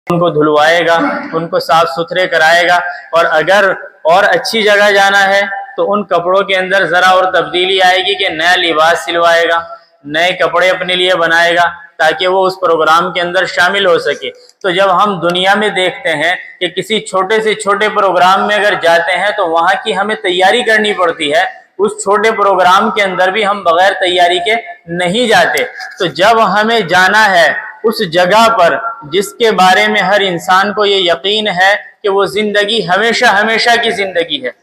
उनको धुलवाएगा, उनको साफ सुथरे कराएगा। और अगर और अच्छी जगह जाना है तो उन कपड़ों के अंदर ज़रा और तब्दीली आएगी कि नया लिबास सिलवाएगा, नए कपड़े अपने लिए बनाएगा ताकि वो उस प्रोग्राम के अंदर शामिल हो सके। तो जब हम दुनिया में देखते हैं कि किसी छोटे से छोटे प्रोग्राम में अगर जाते हैं तो वहाँ की हमें तैयारी करनी पड़ती है, उस छोटे प्रोग्राम के अंदर भी हम बगैर तैयारी के नहीं जाते। तो जब हमें जाना है उस जगह पर जिसके बारे में हर इंसान को ये यकीन है कि वो जिंदगी हमेशा हमेशा की जिंदगी है,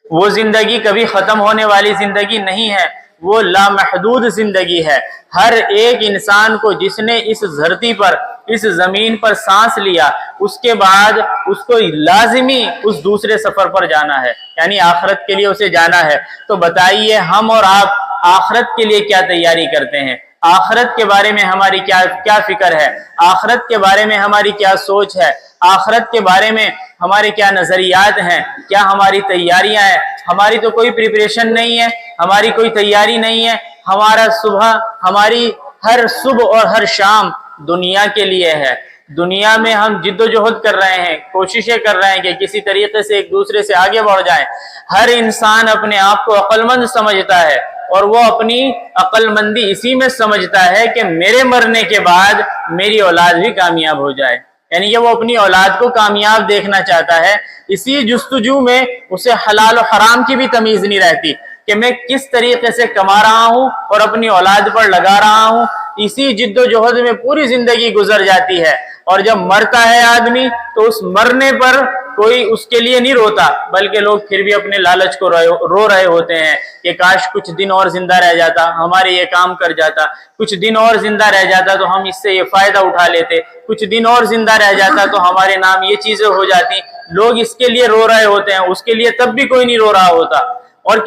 वो जिंदगी कभी खत्म होने वाली जिंदगी नहीं है, वो लामहदूद जिंदगी है। हर एक इंसान को जिसने इस धरती पर, इस जमीन पर सांस लिया, उसके बाद उसको लाजिमी उस दूसरे सफर पर जाना है, यानी आखिरत के लिए उसे जाना है। तो बताइए हम और आप आखिरत के लिए क्या तैयारी करते हैं? आखिरत के बारे में हमारी क्या फिक्र है? आखिरत के बारे में हमारी क्या सोच है? आखिरत के बारे में हमारे क्या नजरियात हैं? क्या हमारी तैयारियां हैं? हमारी तो कोई प्रिपरेशन नहीं है, हमारी कोई तैयारी नहीं है। हमारी हर सुबह और हर शाम दुनिया के लिए है। दुनिया में हम जिद्दोजहद कर रहे हैं, कोशिशें कर रहे हैं कि किसी तरीके से एक दूसरे से आगे बढ़ जाएं। हर इंसान अपने आप को अक्लमंद समझता है और वो अपनी अक्लमंदी इसी में समझता है कि मेरे मरने के बाद मेरी औलाद भी कामयाब हो जाए, यानी कि वो अपनी औलाद को कामयाब देखना चाहता है। इसी जुस्तजू में उसे हलाल और हराम की भी तमीज नहीं रहती कि मैं किस तरीके से कमा रहा हूँ और अपनी औलाद पर लगा रहा हूँ। इसी जिद्दोजहद में पूरी जिंदगी गुजर जाती है और जब मरता है आदमी तो उस मरने पर कोई उसके लिए नहीं रोता, बल्कि लोग फिर भी अपने लालच को रो रहे होते हैं कि काश कुछ दिन और जिंदा रह जाता, हमारे ये काम कर जाता, कुछ दिन और जिंदा रह जाता तो हम इससे ये फायदा उठा लेते, कुछ दिन और जिंदा रह जाता तो हमारे नाम ये चीजें हो जाती। लोग इसके लिए रो रहे होते हैं, उसके लिए तब भी कोई नहीं रो रहा होता। और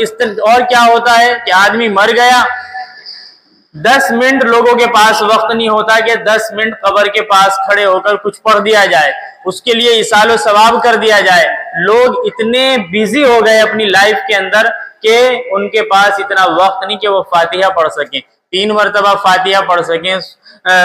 क्या होता है कि आदमी मर गया, 10 मिनट लोगों के पास वक्त नहीं होता कि 10 मिनट कब्र के पास खड़े होकर कुछ पढ़ दिया जाए, उसके लिए इसालो सवाब कर दिया जाए। लोग इतने बिजी हो गए अपनी लाइफ के अंदर कि उनके पास इतना वक्त नहीं कि वो फातिहा पढ़ सकें, 3 मरतबा फातिहा पढ़ सकें,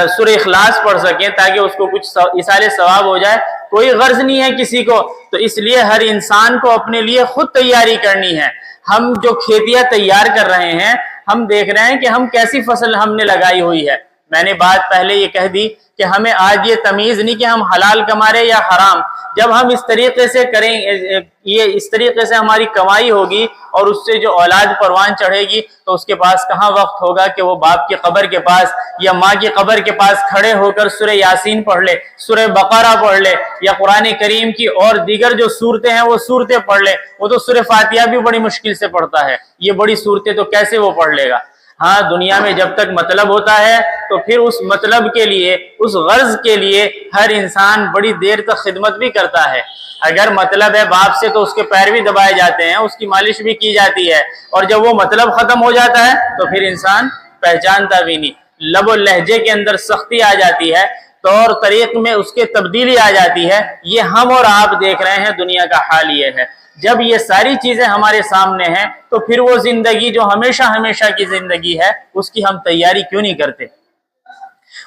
सूरह इखलास पढ़ सकें ताकि उसको कुछ इसाले सवाब हो जाए। कोई गर्ज नहीं है किसी को। तो इसलिए हर इंसान को अपने लिए खुद तैयारी करनी है। हम जो खेतियां तैयार कर रहे हैं, हम देख रहे हैं कि हम कैसी फसल हमने लगाई हुई है। मैंने बात पहले ये कह दी कि हमें आज ये तमीज नहीं कि हम हलाल कमा रहे या हराम। जब हम इस तरीके से करें, ये इस तरीके से हमारी कमाई होगी और उससे जो औलाद परवान चढ़ेगी तो उसके पास कहाँ वक्त होगा कि वो बाप की कब्र के पास या माँ की कब्र के पास खड़े होकर सूरह यासीन पढ़ ले, सूरह बकरा पढ़ ले या कुरान करीम की और दीगर जो सूरतें हैं वो सूरतें पढ़ ले। वो तो सूरह फातिहा भी बड़ी मुश्किल से पढ़ता है, ये बड़ी सूरतें तो कैसे वो पढ़ लेगा। हाँ, दुनिया में जब तक मतलब होता है तो फिर उस मतलब के लिए, उस गर्ज के लिए हर इंसान बड़ी देर तक खिदमत भी करता है। अगर मतलब है बाप से तो उसके पैर भी दबाए जाते हैं, उसकी मालिश भी की जाती है, और जब वो मतलब खत्म हो जाता है तो फिर इंसान पहचानता भी नहीं। लब और लहजे के अंदर सख्ती आ जाती है, तौर तरीक में उसके तब्दीली आ जाती है। ये हम और आप देख रहे हैं, दुनिया का हाल ये है। जब ये सारी चीजें हमारे सामने हैं तो फिर वो जिंदगी जो हमेशा हमेशा की जिंदगी है उसकी हम तैयारी क्यों नहीं करते?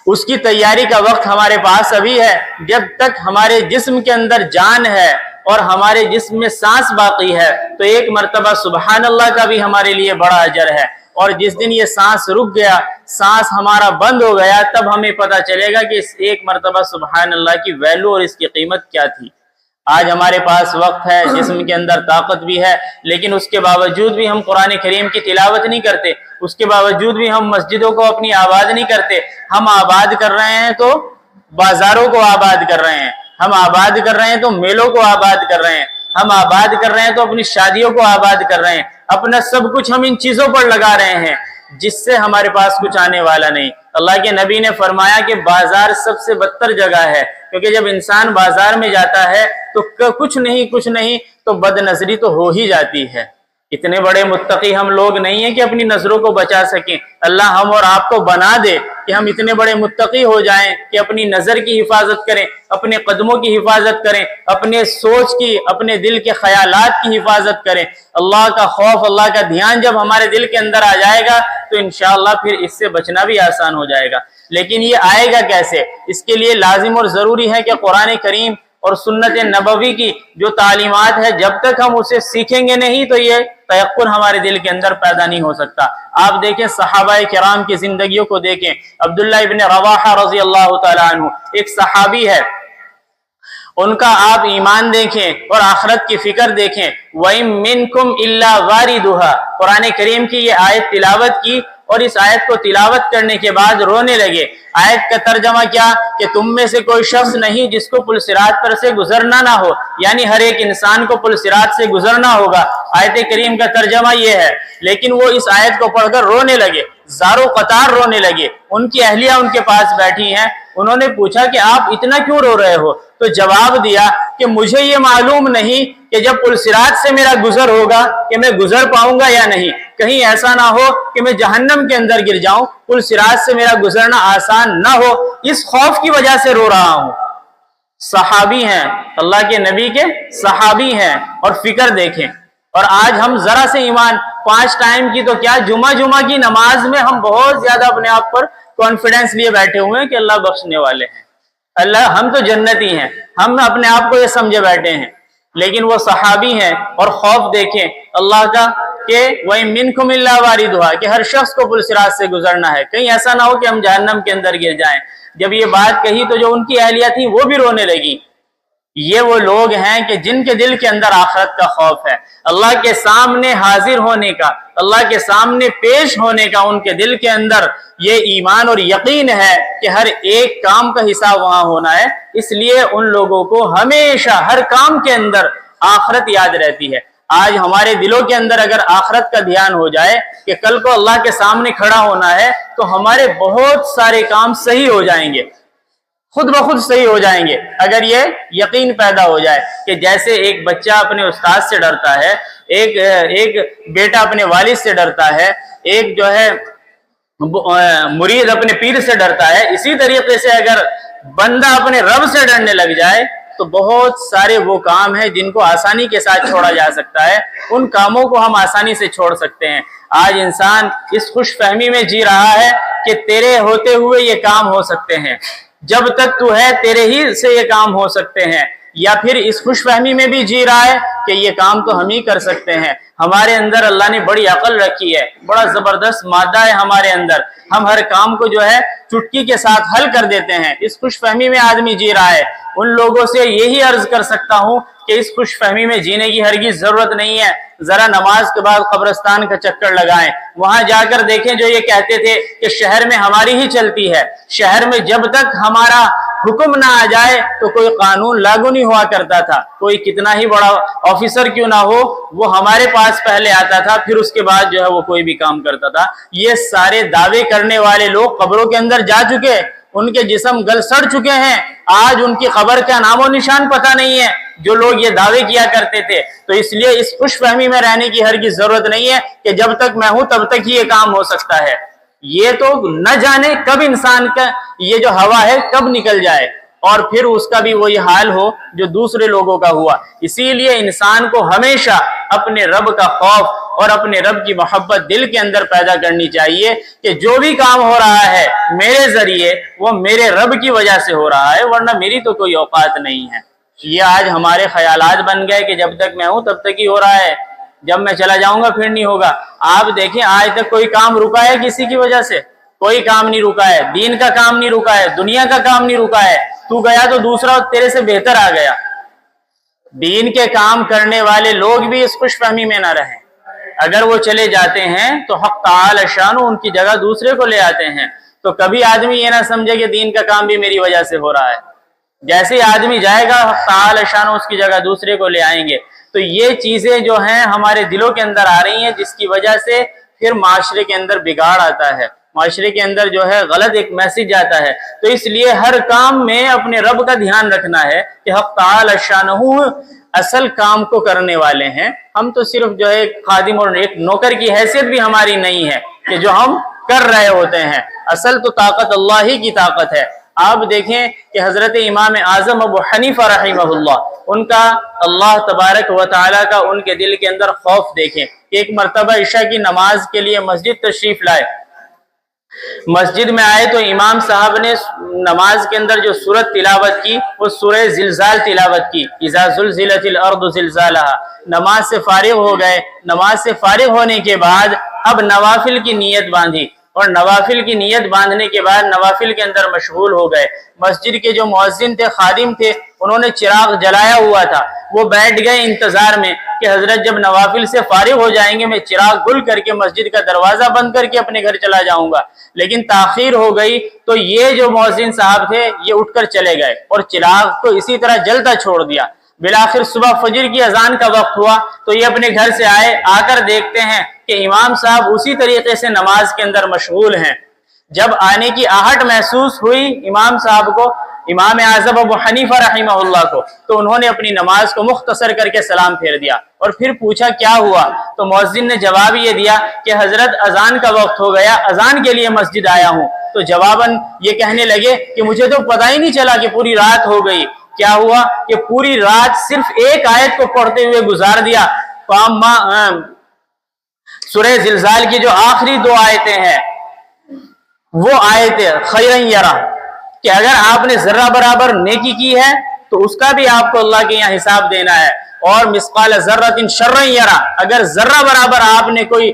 उसकी तैयारी का वक्त हमारे पास अभी है। जब तक हमारे जिस्म के अंदर जान है और हमारे जिस्म में सांस बाकी है तो एक मर्तबा सुबहान अल्लाह का भी हमारे लिए बड़ा अजर है। और जिस दिन ये सांस रुक गया, सांस हमारा बंद हो गया, तब हमें पता चलेगा कि इस एक मर्तबा सुबहान अल्लाह की वैल्यू और इसकी कीमत क्या थी। आज हमारे पास वक्त है, जिस्म के अंदर ताकत भी है, लेकिन उसके बावजूद भी हम कुरान करीम की तिलावत नहीं करते, उसके बावजूद भी हम मस्जिदों को अपनी आबाद नहीं करते। हम आबाद कर रहे हैं तो बाजारों को आबाद कर रहे हैं, हम आबाद कर रहे हैं तो मेलों को आबाद कर रहे हैं, हम आबाद कर रहे हैं तो अपनी शादियों को आबाद कर रहे हैं। अपना सब कुछ हम इन चीजों पर लगा रहे हैं जिससे हमारे पास कुछ आने वाला नहीं। अल्लाह के नबी ने फरमाया कि बाजार सबसे बदतर जगह है, क्योंकि जब इंसान बाजार में जाता है तो कुछ नहीं तो बदनजरी तो हो ही जाती है। इतने बड़े मुत्तकी हम लोग नहीं हैं कि अपनी नजरों को बचा सकें। अल्लाह हम और आपको बना दे कि हम इतने बड़े मुत्तकी हो जाएं कि अपनी नजर की हिफाजत करें, अपने कदमों की हिफाजत करें, अपने सोच की, अपने दिल के ख्यालात की हिफाजत करें। अल्लाह का खौफ, अल्लाह का ध्यान जब हमारे दिल के अंदर आ जाएगा तो इंशाअल्लाह फिर इससे बचना भी आसान हो जाएगा। لیکن یہ آئے گا کیسے؟ اس کے لیے لازم اور ضروری ہے کہ قرآن کریم اور سنت نبوی کی جو تعلیمات ہے جب تک ہم اسے سیکھیں گے نہیں تو یہ تیقن ہمارے دل کے اندر پیدا نہیں ہو سکتا۔ آپ دیکھیں صحابہ کرام کی زندگیوں کو دیکھیں، عبداللہ ابن رواحہ رضی اللہ تعالیٰ عنہ ایک صحابی ہے، ان کا آپ ایمان دیکھیں اور آخرت کی فکر دیکھیں۔ وَإِن مِّنكُمْ إِلَّا وَارِدُهَا، قرآن کریم کی یہ آیت تلاوت کی اور اس آیت کو تلاوت کرنے کے بعد رونے لگے۔ آیت کا ترجمہ کیا کہ تم میں سے کوئی شخص نہیں جس کو پل صراط پر سے گزرنا نہ ہو، یعنی ہر ایک انسان کو پل صراط سے گزرنا ہوگا۔ آیت کریم کا ترجمہ یہ ہے، لیکن وہ اس آیت کو پڑھ کر رونے لگے، زارو قطار رونے لگے۔ ان کی اہلیہ ان کے پاس بیٹھی ہیں، انہوں نے پوچھا کہ آپ اتنا کیوں رو رہے ہو؟ تو جواب دیا کہ مجھے یہ معلوم نہیں کہ جب پل صراط سے میرا گزر ہوگا کہ میں گزر پاؤں گا یا نہیں، کہیں ایسا نہ ہو کہ میں جہنم کے اندر گر جاؤں، پل صراط سے میرا گزرنا آسان نہ ہو، اس خوف کی وجہ سے رو رہا ہوں۔ صحابی ہیں، اللہ کے نبی کے صحابی ہیں، اور فکر دیکھیں۔ اور آج ہم ذرا سے ایمان، 5 ٹائم کی تو کیا، جمعہ کی نماز میں ہم بہت زیادہ اپنے آپ پر کانفیڈنس لیے بیٹھے ہوئے ہیں کہ اللہ بخشنے والے ہیں، اللہ ہم تو جنتی ہیں، ہم اپنے آپ کو یہ سمجھے بیٹھے ہیں۔ لیکن وہ صحابی ہیں، اور خوف دیکھیں اللہ کا کہ وَإِن مِّنكُمْ إِلَّا وَارِدُهَا، کہ ہر شخص کو پل صراط سے گزرنا ہے، کہیں ایسا نہ ہو کہ ہم جہنم کے اندر گر جائیں۔ جب یہ بات کہی تو جو ان کی اہلیہ تھی وہ بھی رونے لگی۔ یہ وہ لوگ ہیں کہ جن کے دل کے اندر آخرت کا خوف ہے، اللہ کے سامنے حاضر ہونے کا، اللہ کے سامنے پیش ہونے کا ان کے دل کے اندر یہ ایمان اور یقین ہے کہ ہر ایک کام کا حساب وہاں ہونا ہے۔ اس لیے ان لوگوں کو ہمیشہ ہر کام کے اندر آخرت یاد رہتی ہے۔ آج ہمارے دلوں کے اندر اگر آخرت کا دھیان ہو جائے کہ کل کو اللہ کے سامنے کھڑا ہونا ہے تو ہمارے بہت سارے کام صحیح ہو جائیں گے، خود بخود صحیح ہو جائیں گے، اگر یہ یقین پیدا ہو جائے کہ جیسے ایک بچہ اپنے استاد سے ڈرتا ہے، ایک بیٹا اپنے والد سے ڈرتا ہے، ایک جو ہے مرید اپنے پیر سے ڈرتا ہے، اسی طریقے سے اگر بندہ اپنے رب سے ڈرنے لگ جائے تو بہت سارے وہ کام ہیں جن کو آسانی کے ساتھ چھوڑا جا سکتا ہے، ان کاموں کو ہم آسانی سے چھوڑ سکتے ہیں۔ آج انسان اس خوش فہمی میں جی رہا ہے کہ تیرے ہوتے ہوئے یہ کام ہو سکتے ہیں، جب تک تو ہے تیرے ہی سے یہ کام ہو سکتے ہیں، یا پھر اس خوش فہمی میں بھی جی رہا ہے کہ یہ کام تو ہم ہی کر سکتے ہیں۔ ہمارے اندر اللہ نے بڑی عقل رکھی ہے، بڑا زبردست مادہ ہے ہمارے اندر، ہم ہر کام کو جو ہے چٹکی کے ساتھ حل کر دیتے ہیں۔ اس خوش فہمی میں آدمی جی رہا ہے۔ ان لوگوں سے یہی عرض کر سکتا ہوں کہ اس خوش فہمی میں جینے کی ہرگز ضرورت نہیں ہے۔ ذرا نماز کے بعد قبرستان کا چکر لگائیں، وہاں جا کر دیکھیں جو یہ کہتے تھے کہ شہر میں ہماری ہی چلتی ہے، شہر میں جب تک ہمارا حکم نہ آ جائے تو کوئی قانون لاگو نہیں ہوا کرتا تھا، کوئی کتنا ہی بڑا آفیسر کیوں نہ ہو وہ ہمارے پاس پہلے آتا تھا، پھر اس کے بعد جو ہے وہ کوئی بھی کام کرتا تھا۔ یہ سارے دعوے کرنے والے لوگ قبروں کے اندر جا چکے، ان کے جسم گل سڑ چکے ہیں، آج ان کی قبر کا نام و نشان پتہ نہیں ہے جو لوگ یہ دعوے کیا کرتے تھے۔ تو اس لیے اس خوش فہمی میں رہنے کی ہرگز ضرورت نہیں ہے کہ جب تک میں ہوں تب تک ہی یہ کام ہو سکتا ہے۔ یہ تو نہ جانے کب انسان کا یہ جو ہوا ہے کب نکل جائے اور پھر اس کا بھی وہی حال ہو جو دوسرے لوگوں کا ہوا۔ اسی لیے انسان کو ہمیشہ اپنے رب کا خوف اور اپنے رب کی محبت دل کے اندر پیدا کرنی چاہیے کہ جو بھی کام ہو رہا ہے میرے ذریعے وہ میرے رب کی وجہ سے ہو رہا ہے، ورنہ میری تو کوئی اوقات نہیں ہے۔ یہ آج ہمارے خیالات بن گئے کہ جب تک میں ہوں تب تک ہی ہو رہا ہے، جب میں چلا جاؤں گا پھر نہیں ہوگا۔ آپ دیکھیں آج تک کوئی کام رکا ہے کسی کی وجہ سے؟ کوئی کام نہیں رکا ہے، دین کا کام نہیں رکا ہے، دنیا کا کام نہیں رکا ہے۔ تو گیا تو دوسرا تیرے سے بہتر آ گیا۔ دین کے کام کرنے والے لوگ بھی اس خوش فہمی میں نہ رہیں، اگر وہ چلے جاتے ہیں تو حق تعالی شانو ان کی جگہ دوسرے کو لے آتے ہیں۔ تو کبھی آدمی یہ نہ سمجھے کہ دین کا کام بھی میری وجہ سے ہو رہا ہے، جیسے ہی آدمی جائے گا حق تعالی شانو اس کی جگہ دوسرے کو لے آئیں گے۔ تو یہ چیزیں جو ہیں ہمارے دلوں کے اندر آ رہی ہیں جس کی وجہ سے پھر معاشرے کے اندر بگاڑ آتا ہے، معاشرے کے اندر جو ہے غلط ایک میسج آتا ہے۔ تو اس لیے ہر کام میں اپنے رب کا دھیان رکھنا ہے کہ حق تعالی شانہ اصل کام کو کرنے والے ہیں، ہم تو صرف جو ہے خادم اور ایک نوکر کی حیثیت بھی ہماری نہیں ہے کہ جو ہم کر رہے ہوتے ہیں، اصل تو طاقت اللہ ہی کی طاقت ہے۔ آپ دیکھیں کہ حضرت امام اعظم ابو حنیفہ رحمہ اللہ، ان کا اللہ تبارک و تعالیٰ کا ان کے دل کے اندر خوف دیکھیں۔ ایک مرتبہ عشاء کی نماز کے لیے مسجد تشریف لائے، मस्जिद में आए तो इमाम साहब ने नमाज के अंदर जो सूरत तिलावत की वो सूरह जिलजाल तिलावत की, इज़ा ज़ुलज़िलतिल अर्दु ज़िलज़ालहा। नमाज से फारिग हो गए। नमाज से फारिग होने के बाद अब नवाफिल की नीयत बांधी और नवाफिल की नीयत बांधने के बाद नवाफिल के अंदर मशगूल हो गए। मस्जिद के जो मुअज्जिन थे, खादिम थे, उन्होंने चिराग जलाया हुआ था। वो बैठ गए इंतजार में कि हजरत जब नवाफिल से फारिग हो जाएंगे मैं चिराग गुल करके मस्जिद का दरवाजा बंद करके अपने घर चला जाऊंगा। लेकिन ताखीर हो गई तो ये जो मुअज्जिन साहब थे ये उठकर चले गए और चिराग को इसी तरह जलता छोड़ दिया। बिलाखिर सुबह फजर की अजान का वक्त हुआ तो ये अपने घर से आए। आकर देखते हैं कि इमाम साहब उसी तरीके से नमाज के अंदर मशगूल हैं। जब आने की आहट महसूस हुई इमाम साहब को, इमाम आज़म अबू हनीफा रहिमहुल्लाह को, तो उन्होंने अपनी नमाज को मुख्तसर करके सलाम फेर दिया और फिर पूछा क्या हुआ। तो मुअज्जिन ने जवाब ये दिया कि हजरत अजान का वक्त हो गया, अजान के लिए मस्जिद आया हूँ। तो जवाबन ये कहने लगे कि मुझे तो पता ही नहीं चला कि पूरी रात हो गई। क्या हुआ कि पूरी रात सिर्फ एक आयत को पढ़ते हुए गुजार दिया। सूरह जिलजाल की जो आखिरी 2 आयतें हैं वो आयतें खैरन यरा, कि अगर आपने जर्रा बराबर नेकी की है तो उसका भी आपको अल्लाह के यहाँ हिसाब देना है, और मिस्काल जर्रतिन शर्रन यरा, अगर जर्रा बराबर आपने कोई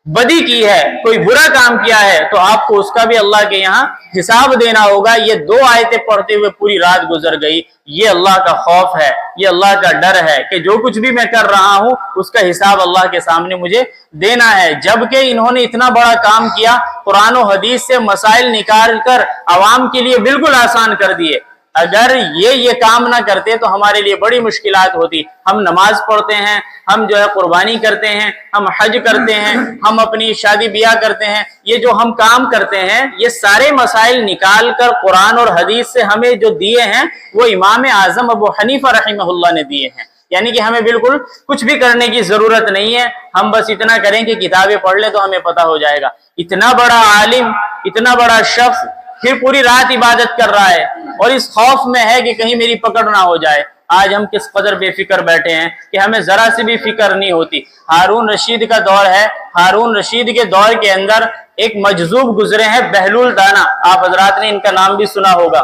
बदी की है, कोई बुरा काम किया है तो आपको उसका भी अल्लाह के यहाँ हिसाब देना होगा। ये 2 आयतें पढ़ते हुए पूरी रात गुजर गई। ये अल्लाह का खौफ है, ये अल्लाह का डर है कि जो कुछ भी मैं कर रहा हूँ उसका हिसाब अल्लाह के सामने मुझे देना है। जबकि इन्होंने इतना बड़ा काम किया, कुरान और हदीस से मसाइल निकाल कर अवाम के लिए बिल्कुल आसान कर दिए। अगर ये काम ना करते तो हमारे लिए बड़ी मुश्किलात होती। हम नमाज पढ़ते हैं, हम जो है कुर्बानी करते हैं, हम हज करते हैं, हम अपनी शादी ब्याह करते हैं, ये जो हम काम करते हैं ये सारे मसाइल निकाल कर कुरान और हदीस से हमें जो दिए हैं वो इमाम आज़म अबू हनीफा रहिमहुल्लाह ने दिए हैं। यानी कि हमें बिल्कुल कुछ भी करने की जरूरत नहीं है, हम बस इतना करें कि किताबें पढ़ ले तो हमें पता हो जाएगा। इतना बड़ा आलिम, इतना बड़ा शख्स फिर पूरी रात इबादत कर रहा है और इस खौफ में है कि कहीं मेरी पकड़ ना हो जाए। आज हम किस कदर बेफिक्र बैठे हैं कि हमें जरा सी भी फिक्र नहीं होती। हारून रशीद का दौर है, हारून रशीद के दौर के अंदर एक मजजूब गुजरे हैं बहलूल दाना, आप हजरात ने इनका नाम भी सुना होगा।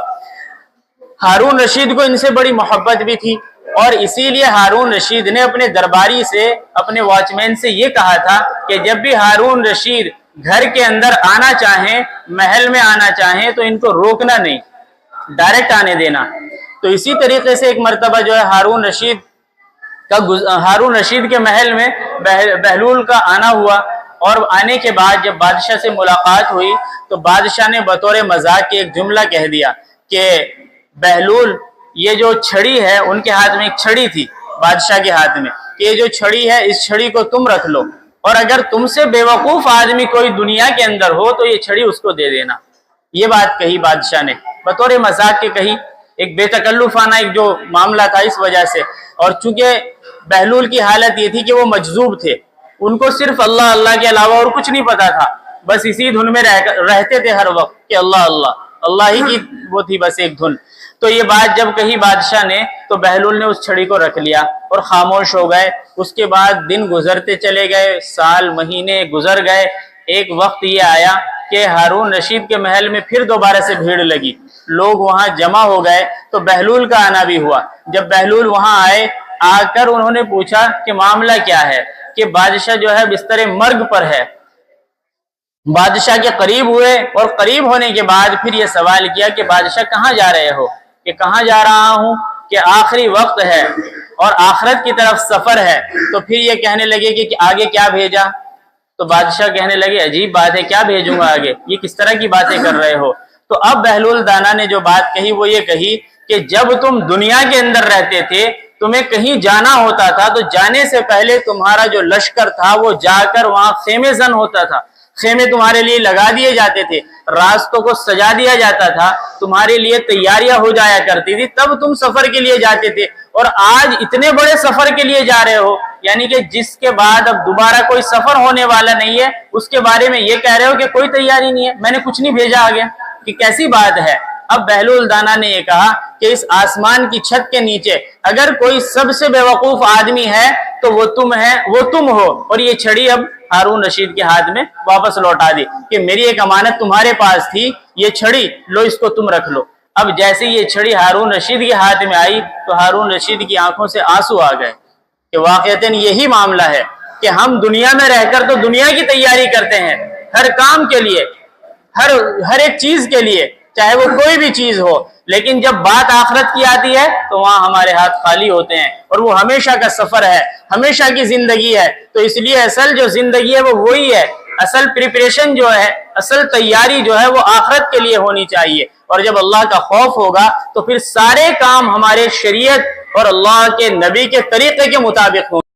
हारून रशीद को इनसे बड़ी मोहब्बत भी थी और इसीलिए हारून रशीद ने अपने दरबारी से, अपने वॉचमैन से ये कहा था कि जब भी हारून रशीद घर के अंदर आना चाहें, महल में आना चाहें तो इनको रोकना नहीं, डायरेक्ट आने देना। तो इसी तरीके से एक मर्तबा जो है हारून रशीद के महल में बहलूल का आना हुआ और आने के बाद जब बादशाह से मुलाकात हुई तो बादशाह ने बतौर मजाक के एक जुमला कह दिया कि बहलूल, ये जो छड़ी है, उनके हाथ में एक छड़ी थी बादशाह के हाथ में, ये जो छड़ी है इस छड़ी को तुम रख लो और अगर तुमसे बेवकूफ आदमी कोई दुनिया के अंदर हो तो ये छड़ी उसको दे देना। ये बात कही बादशाह ने, बतौर मजाक के कही, एक बेतकल्लुफाना एक जो मामला था इस वजह से। और चूंकि बहलूल की हालत ये थी कि वो मजजूब थे, उनको सिर्फ अल्लाह अल्लाह के अलावा और कुछ नहीं पता था, बस इसी धुन में रहते थे हर वक्त कि अल्लाह अल्लाह, अल्लाह ही की वो थी बस एक धुन। तो ये बात जब कही बादशाह ने तो बहलूल ने उस छड़ी को रख लिया और खामोश हो गए। उसके बाद दिन गुजरते चले गए, साल महीने गुजर गए। एक वक्त ये आया कि हारून रशीद के महल में फिर दोबारा से भीड़ लगी, लोग वहां जमा हो गए तो बहलूल का आना भी हुआ। जब बहलूल वहां आए, आकर उन्होंने पूछा कि मामला क्या है, कि बादशाह जो है बिस्तरे मर्ग पर है। बादशाह के करीब हुए और करीब होने के बाद फिर ये सवाल किया कि बादशाह कहाँ जा रहे हो, कि कहाँ जा रहा हूँ, कि आखिरी वक्त है और आखिरत की तरफ सफर है। तो फिर ये कहने लगे कि आगे क्या भेजा। तो बादशाह कहने लगे अजीब बात है, क्या भेजूंगा आगे, ये किस तरह की बातें कर रहे हो। तो अब बहलूल दाना ने जो बात कही वो ये कही कि जब तुम दुनिया के अंदर रहते थे, तुम्हें कहीं जाना होता था तो जाने से पहले तुम्हारा जो लश्कर था वो जाकर वहां खेमे जन होता था, खेमे तुम्हारे लिए लगा दिए जाते थे, रास्तों को सजा दिया जाता था, तुम्हारे लिए तैयारियां हो जाया करती थी, तब तुम सफर के लिए जाते थे। और आज इतने बड़े सफर के लिए जा रहे हो, यानी कि जिसके बाद अब दोबारा कोई सफर होने वाला नहीं है, उसके बारे में ये कह रहे हो कि कोई तैयारी नहीं है, मैंने कुछ नहीं भेजा आगे, कि कैसी बात है। अब बहलूल दाना ने यह कहा कि इस आसमान की छत के नीचे अगर कोई सबसे बेवकूफ आदमी है तो वो तुम है, वो तुम हो, और ये छड़ी अब हारून रशीद के हाथ में वापस लौटा दी कि मेरी एक अमानत तुम्हारे पास थी, ये छड़ी लो, इसको तुम रख लो। अब जैसे ये छड़ी हारून रशीद के हाथ में आई तो हारून रशीद की आंखों से आंसू आ गए कि वाकईतन यही मामला है कि हम दुनिया में रहकर तो दुनिया की तैयारी करते हैं हर काम के लिए, हर एक चीज के लिए, चाहे वो कोई भी चीज हो, लेकिन जब बात आखिरत की आती है तो वहां हमारे हाथ खाली होते हैं और वो हमेशा का सफर है, हमेशा की जिंदगी है। तो इसलिए असल जो जिंदगी है वो वही है, असल प्रिपरेशन जो है, असल तैयारी जो है वो आखिरत के लिए होनी चाहिए। और जब अल्लाह का खौफ होगा तो फिर सारे काम हमारे शरीयत और अल्लाह के नबी के तरीके के मुताबिक होंगे।